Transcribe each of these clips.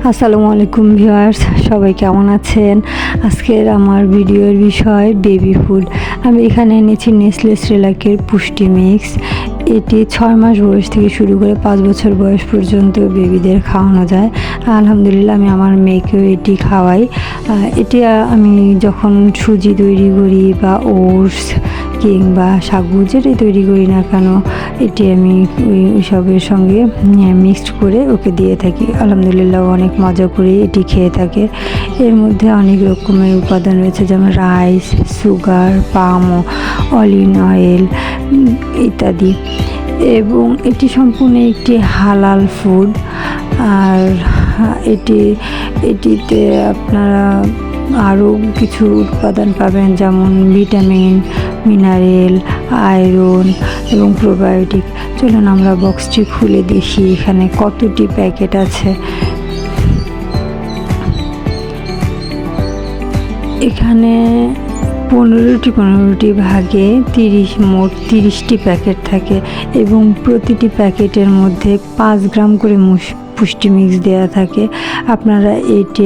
আসসালামু আলাইকুম ভিউয়ার্স, সবাই কেমন আছেন? আজকের আমার ভিডিওর বিষয় বেবি ফুড। আমি এখানে এনেছি নেসলে সেরেলাকের পুষ্টি মিক্স। এটি 6 মাস বয়স থেকে শুরু করে 5 বছর বয়স পর্যন্ত বেবিদের খাওয়ানো যায়। আলহামদুলিল্লাহ আমি আমার মেয়েকেও এটি খাওয়াই। এটি আমি যখন সুজি তৈরি করি বা ওটস কিংবা সাগু যেটাই তৈরি করি না কেন, এটি আমি ওইসবের সঙ্গে মিক্সড করে ওকে দিয়ে থাকি। আলহামদুলিল্লাহ অনেক মজা করে এটি খেয়ে থাকে। এর মধ্যে অনেক রকমের উপাদান রয়েছে, যেমন রাইস, সুগার, পাম, অলিভ অয়েল ইত্যাদি, এবং এটি সম্পূর্ণ একটি হালাল ফুড। আর এটিতে আপনারা আরও কিছু উপাদান পাবেন, যেমন ভিটামিন, মিনারেল, আয়রন এবং প্রোবায়োটিক। চলুন আমরা বক্সটি খুলে দেখি এখানে কতটি প্যাকেট আছে। এখানে 15টি ভাগে মোট 30টি প্যাকেট থাকে, এবং প্রতিটি প্যাকেটের মধ্যে 5 গ্রাম করে পুষ্টি মিক্স দেওয়া থাকে। আপনারা এটি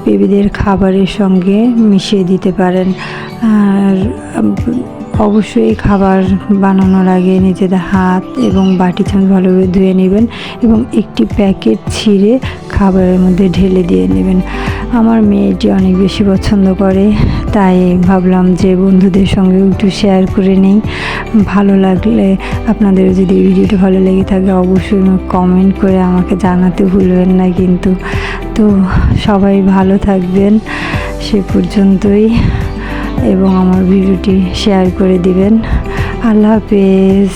বেবিদের খাবারের সঙ্গে মিশিয়ে দিতে পারেন। আর অবশ্যই খাবার বানানোর আগে নিজেদের হাত এবং বাটি চামচ ভালোভাবে ধুয়ে নেবেন এবং একটি প্যাকেট ছিঁড়ে খাবারের মধ্যে ঢেলে দিয়ে নেবেন। আমার মেয়েটি অনেক বেশি পছন্দ করে, তাই ভাবলাম যে বন্ধুদের সঙ্গেও একটু শেয়ার করে নেই। ভালো লাগলে, আপনাদের যদি ভিডিওটা ভালো লেগে থাকে, অবশ্যই কমেন্ট করে আমাকে জানাতে ভুলবেন না কিন্তু। তো সবাই ভালো থাকবেন সে পর্যন্তই, এবং আমার ভিডিওটি শেয়ার করে দিবেন। আল্লাহ হাফেজ।